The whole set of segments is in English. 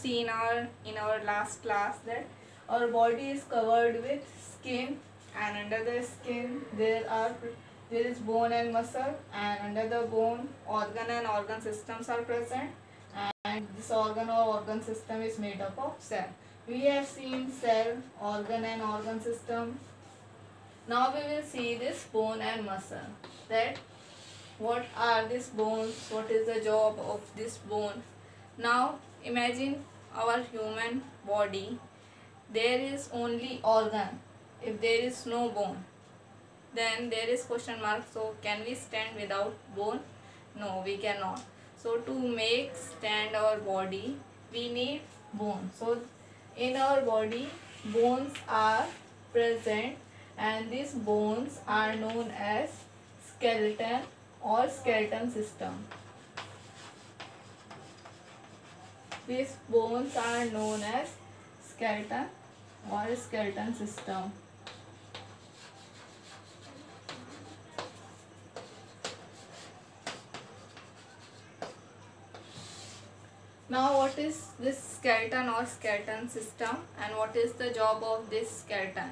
seen in our last class that our body is covered with skin, and under the skin there is bone and muscle, and under the bone organ and organ systems are present, and this organ or organ system is made up of cell. We have seen cell, organ and organ system. Now we will see this bone and muscle, that what are these bones, what is the job of this bone. Now imagine our human body, there is only organ. If there is no bone, then there is question mark. So can we stand without bone? No, we cannot. So to make stand our body, we need bone. So in our body bones are present, and these bones are known as skeleton or skeleton system. These bones are known as skeleton or skeleton system. Now what is this skeleton or skeleton system, and what is the job of this skeleton?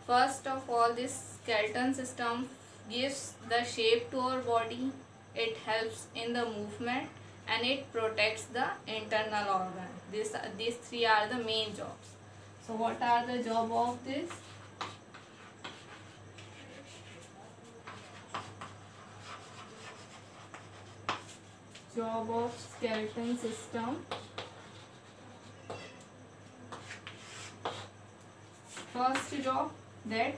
First of all, this skeleton system gives the shape to our body, it helps in the movement, and it protects the internal organ. These three are the main jobs. So what are the job of this? Job of skeleton system. First job, that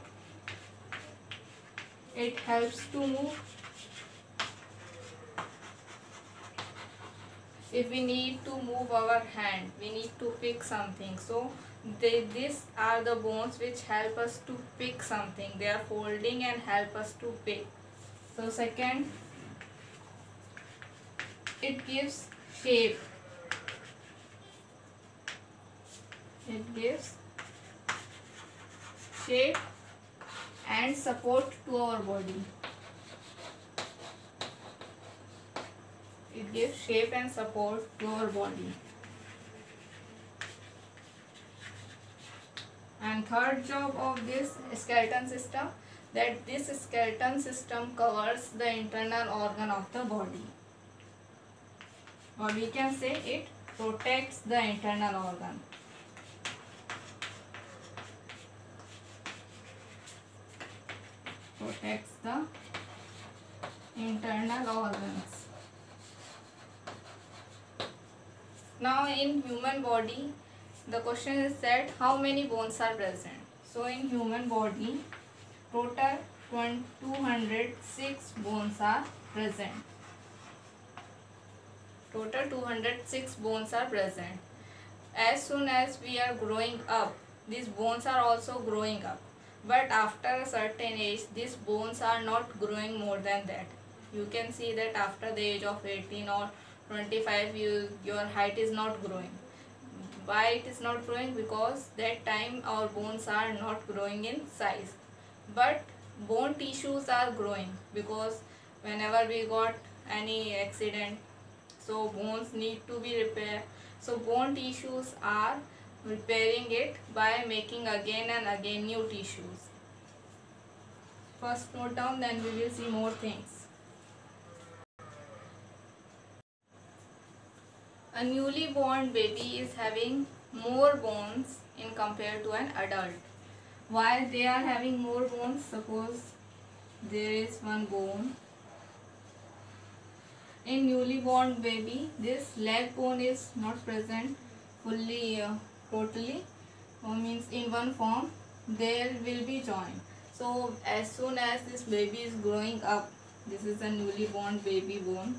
it helps to move. If we need to move our hand, we need to pick something, so these are the bones which help us to pick something. They are folding and help us to pick. So second, it gives shape. It gives shape and support to our body. It gives shape and support to our body. And third job of this skeleton system, that this skeleton system covers the internal organ of the body, or we can say it protects the internal organ. Protects the internal organs. Now in human body, the question is that how many bones are present. So in human body, total 206 bones are present. Total 206 bones are present. As soon as we are growing up, these bones are also growing up. But after a certain age, these bones are not growing more than that. You can see that after the age of 18 or 25, your height is not growing. Why it is not growing? Because that time our bones are not growing in size. But bone tissues are growing, because whenever we got any accident, so bones need to be repaired. So bone tissues are repairing it by making again and again new tissues. First note down, then we will see more things. A newly born baby is having more bones in compared to an adult. Why they are having more bones? Suppose there is one bone. In newly born baby, this leg bone is not present fully, totally, means in one form. There will be joint. So as soon as this baby is growing up, this is a newly born baby bone.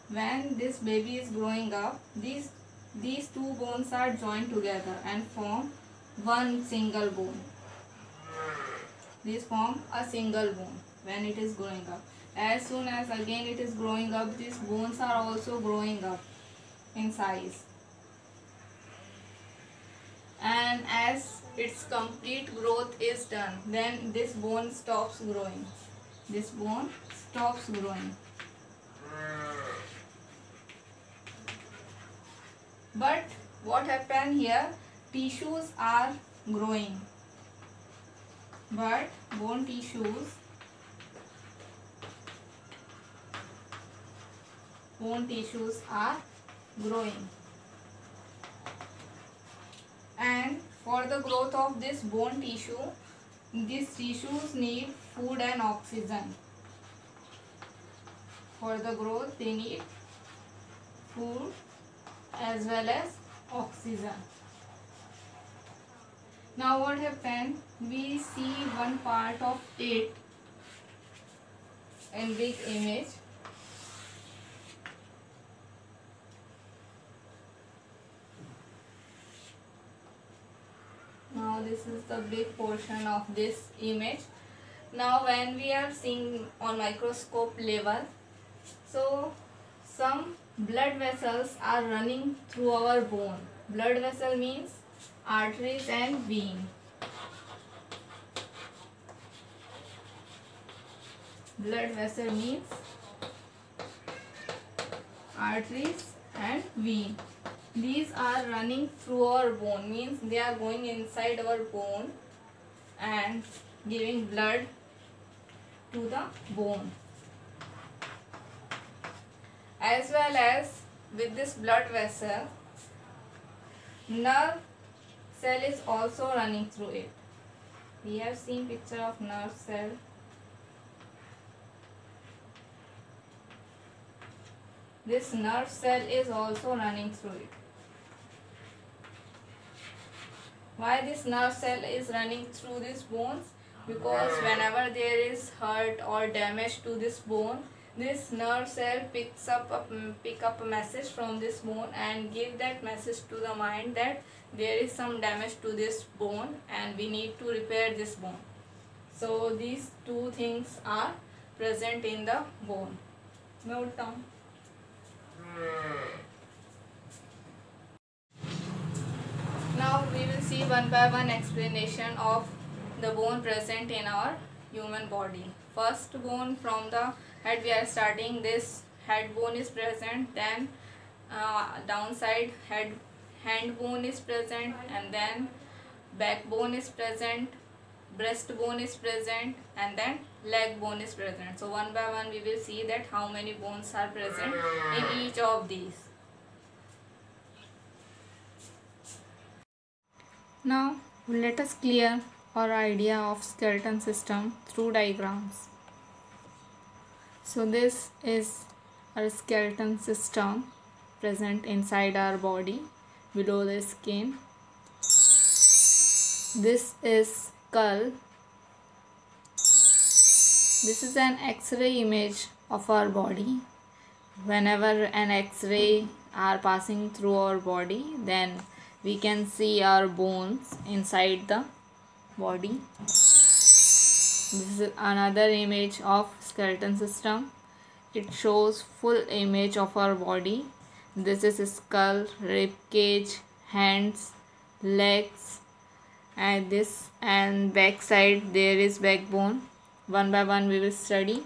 When this baby is growing up, these two bones are joined together and form one single bone. These form a single bone when it is growing up. As soon as again it is growing up, these bones are also growing up in size. And as its complete growth is done, then this bone stops growing. This bone stops growing. But what happened here? Tissues are growing, but bone tissues are growing, and for the growth of this bone tissue, these tissues need food and oxygen. For the growth they need food as well as oxygen. Now what happened? We see one part of it in big image. Now this is the big portion of this image. Now when we are seeing on microscope level, so some blood vessels are running through our bone. Blood vessel means arteries and vein. Blood vessel means arteries and vein. These are running through our bone, means they are going inside our bone and giving blood to the bone. As well as with this blood vessel, nerve cell is also running through it. We have seen picture of nerve cell. This nerve cell is also running through it. Why this nerve cell is running through these bones? Because whenever there is hurt or damage to this bone, this nerve cell pick up a message from this bone and give that message to the mind that there is some damage to this bone and we need to repair this bone. So these two things are present in the bone. Note down. Now we will see one by one explanation of the bone present in our human body. First bone from the head we are starting. This head bone is present, then downside hand bone is present, and then backbone is present, breastbone is present, and then leg bone is present. So one by one we will see that how many bones are present in each of these. Now let us clear our idea of skeleton system through diagrams. So this is our skeleton system present inside our body below the skin. This is skull. This is an X-ray image of our body. Whenever an X-ray are passing through our body, then we can see our bones inside the body. This is another image of skeleton system. It shows full image of our body. This is skull, rib cage, hands, legs, and this and back side there is backbone. One by one we will study.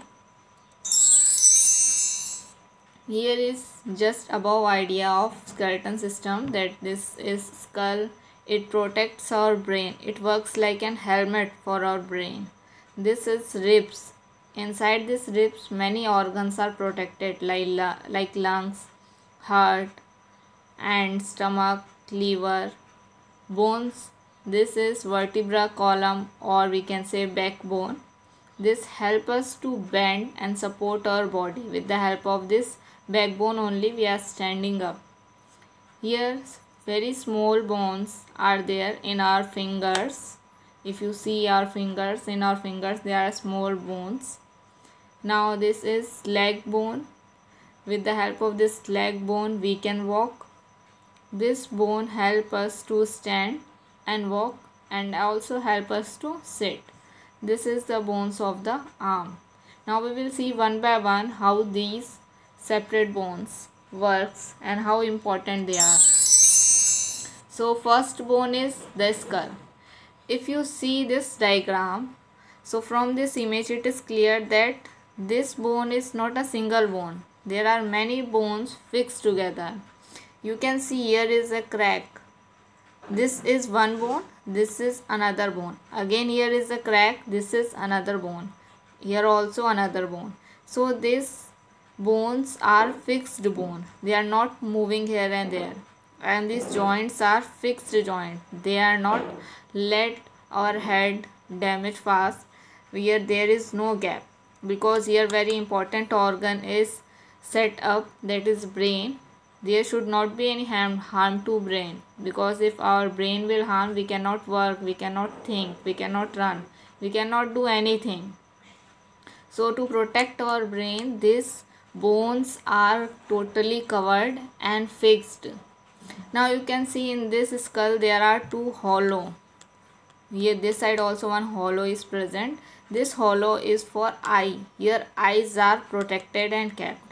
Here is just above idea of skeleton system, that this is skull. It protects our brain. It works like an helmet for our brain. This is ribs. Inside these ribs many organs are protected like lungs, heart, and stomach, liver, bones. This is vertebra column, or we can say backbone. This helps us to bend and support our body. With the help of this backbone only we are standing up. Here very small bones are there in our fingers. If you see our fingers, in our fingers there are small bones. Now this is leg bone. With the help of this leg bone we can walk. This bone helps us to stand and walk, and also help us to sit. This is the bones of the arm. Now we will see one by one how these separate bones works and how important they are. So first bone is the skull. if you see this diagram, so from this image it is clear that this bone is not a single bone. There are many bones fixed together. You can see here is a crack. This is one bone, this is another bone. Again here is a crack, this is another bone. Here also another bone. So these bones are fixed bone. They are not moving here and there. And these joints are fixed joint. They are not let our head damage fast where there is no gap, because here very important organ is set up, that is brain. There should not be any harm to brain, because if our brain will harm, we cannot work, we cannot think, we cannot run, we cannot do anything. So to protect our brain, these bones are totally covered and fixed. Now you can see in this skull there are two hollow. Here this side also one hollow is present. This hollow is for eye. Here eyes are protected and kept.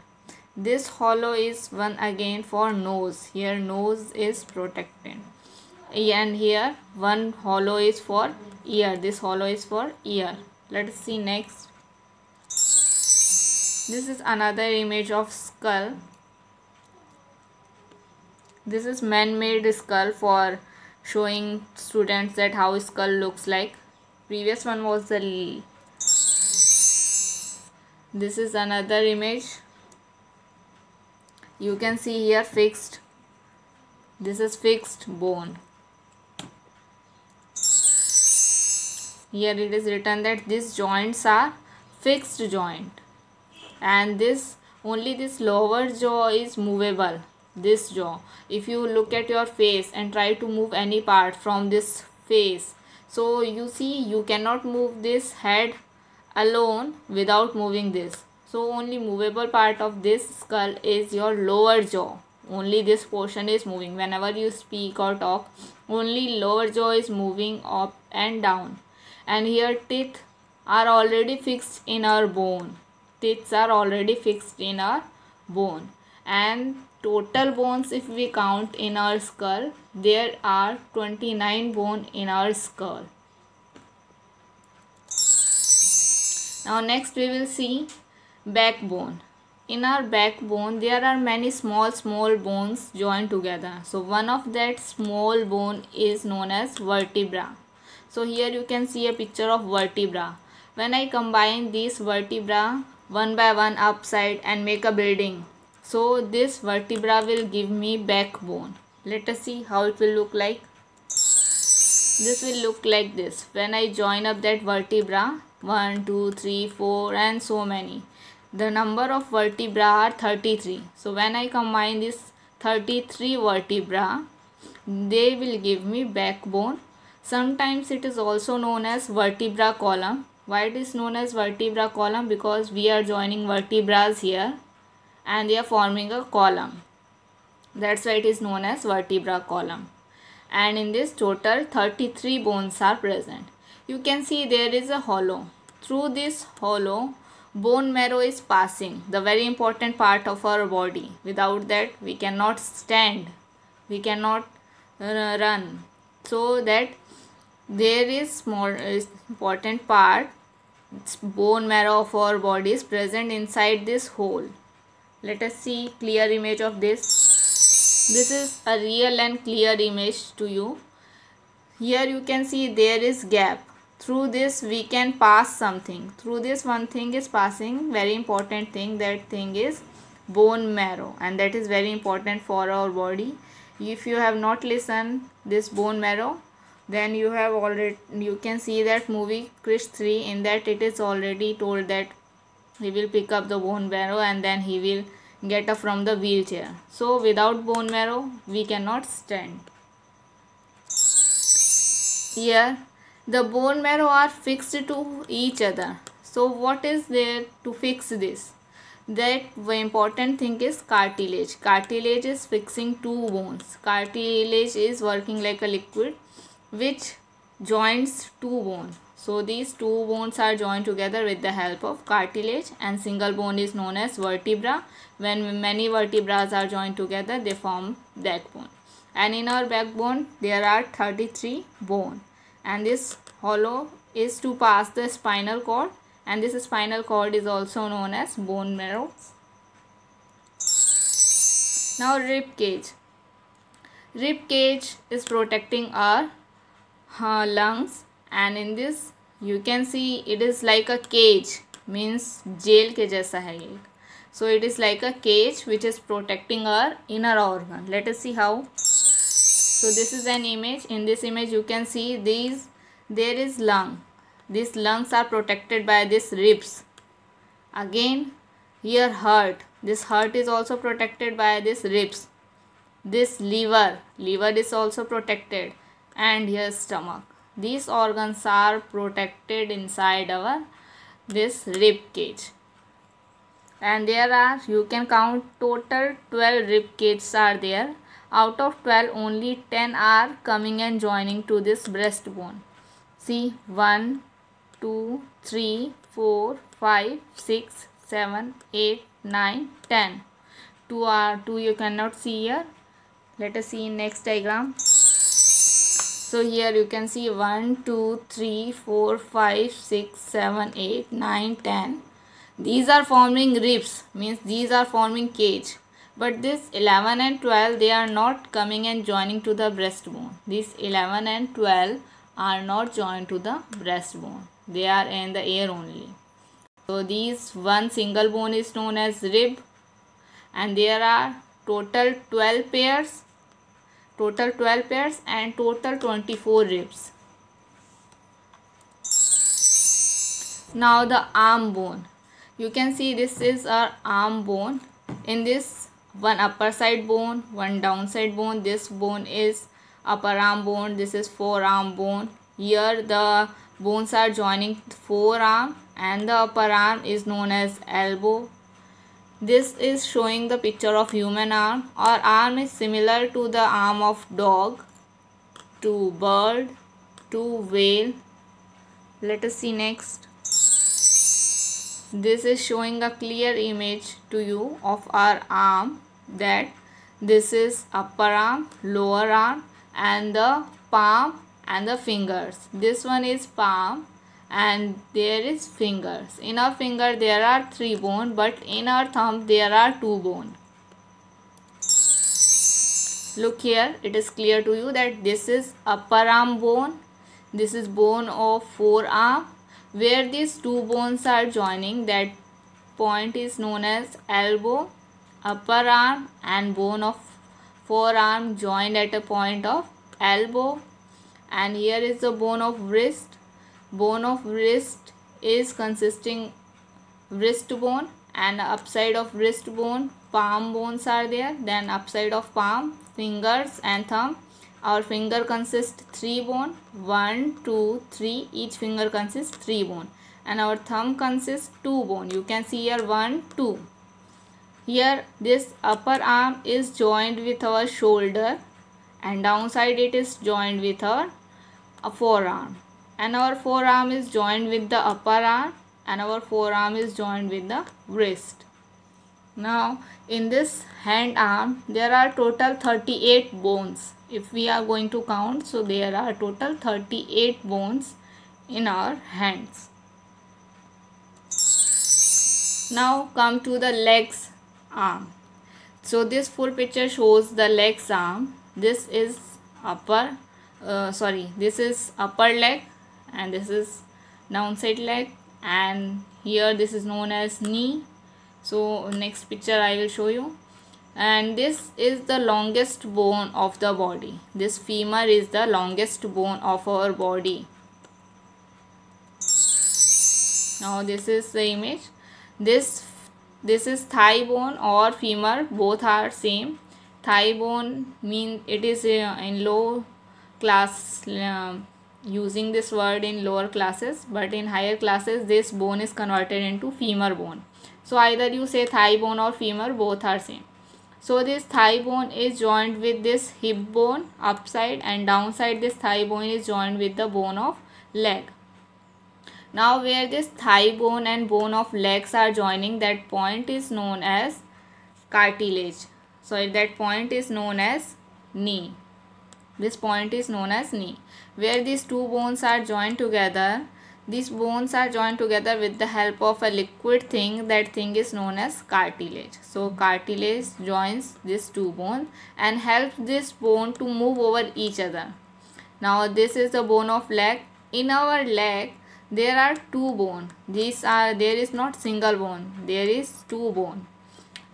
This hollow is one again for nose. Here nose is protected. And here one hollow is for ear. This hollow is for ear. Let us see next. This is another image of skull. This is man-made skull for showing students that how skull looks like. Previous one was the this is another image. You can see here fixed. This is fixed bone. Here it is written that these joints are fixed joint, and this only this lower jaw is movable. This jaw, if you look at your face and try to move any part from this face, so you see you cannot move this head alone without moving this. So only movable part of this skull is your lower jaw. Only this portion is moving. Whenever you speak or talk, only lower jaw is moving up and down. And here teeth are already fixed in our bone. Teeth are already fixed in our bone. And total bones, if we count in our skull, there are 29 bones in our skull. Now next we will see backbone. In our backbone there are many small bones joined together. So one of that small bone is known as vertebra. So here you can see a picture of vertebra. When I combine these vertebra one by one upside and make a building, so this vertebra will give me backbone. Let us see how it will look like. This will look like this. When I join up that vertebra, 1, 2, 3, 4 and so many. The number of vertebra are 33. So when I combine this 33 vertebra, they will give me backbone. Sometimes it is also known as vertebra column. Why it is known as vertebra column? Because we are joining vertebrae here and they are forming a column. That's why it is known as vertebra column. And in this total 33 bones are present. You can see there is a hollow. Through this hollow, bone marrow is passing, the very important part of our body. Without that we cannot stand, we cannot run. So that there is more important part, bone marrow of our body is present inside this hole. Let us see clear image of this. This is a real and clear image to you. Here you can see there is gap. Through this we can pass something. Through this one thing is passing, very important thing. That thing is bone marrow, and that is very important for our body. If you have not listened this bone marrow, then you have already, you can see that movie Krish 3, in that it is already told that he will pick up the bone marrow and then he will get up from the wheelchair. So without bone marrow we cannot stand. Here the bone marrow are fixed to each other. So what is there to fix this? That the important thing is cartilage. Cartilage is fixing two bones. Cartilage is working like a liquid which joins two bones. So these two bones are joined together with the help of cartilage, and single bone is known as vertebra. When many vertebrae are joined together, they form backbone. And in our backbone there are 33 bones. and this hollow is to pass the spinal cord, and this spinal cord is also known as bone marrow. Now rib cage. Rib cage is protecting our lungs, and in this you can see it is like a cage, means jail के जैसा है ये. So it is like a cage which is protecting our inner organ. Let us see how. So this is an image. In this image you can see there is lung. These lungs are protected by these ribs. Again here heart. This heart is also protected by these ribs. This liver is also protected, and here stomach. These organs are protected inside our this rib cage, and there are, you can count, total 12 rib cages are there. Out of 12 only 10 are coming and joining to this breastbone. See, 1 2 3 4 5 6 7 8 9 10. 2 you cannot see here. Let us see in next diagram. So here you can see 1 2 3 4 5 6 7 8 9 10. These are forming ribs, means these are forming cage. But this 11 and 12, they are not coming and joining to the breastbone. These 11 and 12 are not joined to the breastbone. They are in the air only. So these one single bone is known as rib, and there are total 12 pairs. Total 12 pairs and total 24 ribs. Now the arm bone. You can see this is our arm bone. In this, one upper side bone, one downside bone. This bone is upper arm bone. This is forearm bone. Here the bones are joining forearm, and the upper arm is known as elbow. This is showing the picture of human arm. Our arm is similar to the arm of dog, to bird, to whale. Let us see next. This is showing a clear image to you of our arm, that this is upper arm, lower arm, and the palm and the fingers. This one is palm, and there is fingers. In our finger there are 3 bones, but in our thumb there are 2 bones. Look here, it is clear to you that this is upper arm bone. This is bone of forearm. Where these 2 bones are joining, that point is known as elbow. Upper arm and bone of forearm joined at a point of elbow. And here is the bone of wrist. Bone of wrist is consisting wrist bone, and upside of wrist bone palm bones are there. Then upside of palm, fingers and thumb. Our finger consists 3 bone, 1 2 3. Each finger consists 3 bone, and our thumb consists 2 bone. You can see here 1 2. Here this upper arm is joined with our shoulder, and downside it is joined with our forearm, and our forearm is joined with the upper arm, and our forearm is joined with the wrist. Now in this hand arm there are total 38 bones. If we are going to count, so there are total 38 bones in our hands. Now come to the legs arm. So this full picture shows the legs arm. This is this is upper leg, and this is downside leg, and here this is known as knee. So next picture I will show you. And this is the longest bone of the body. This femur is the longest bone of our body. Now this is the image. This is thigh bone or femur, both are same. Thigh bone mean it is in low class, using this word in lower classes, but in higher classes this bone is converted into femur bone. So either you say thigh bone or femur, both are same. So this thigh bone is joined with this hip bone upside, and downside this thigh bone is joined with the bone of leg. Now where this thigh bone and bone of legs are joining, that point is known as cartilage. So that point is known as knee. This point is known as knee. Where these two bones are joined together, these bones are joined together with the help of a liquid thing. That thing is known as cartilage. So cartilage joins these two bones and helps this bone to move over each other. Now this is the bone of leg. In our leg there are two bones. There is not single bone, there is two bone.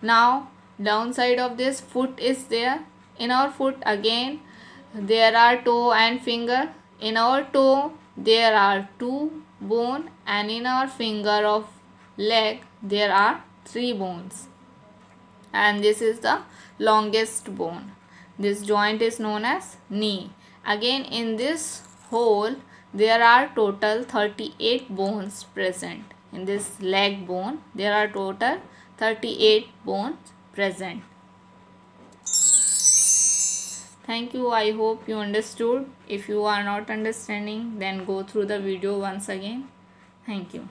Now downside of this foot is there. In our foot again there are toe and finger. In our toe there are two bone, and in our finger of leg there are three bones, and this is the longest bone. This joint is known as knee. Again in this hole there are total 38 bones present. In this leg bone there are total 38 bones present. Thank you. I hope you understood. If you are not understanding, then go through the video once again. Thank you.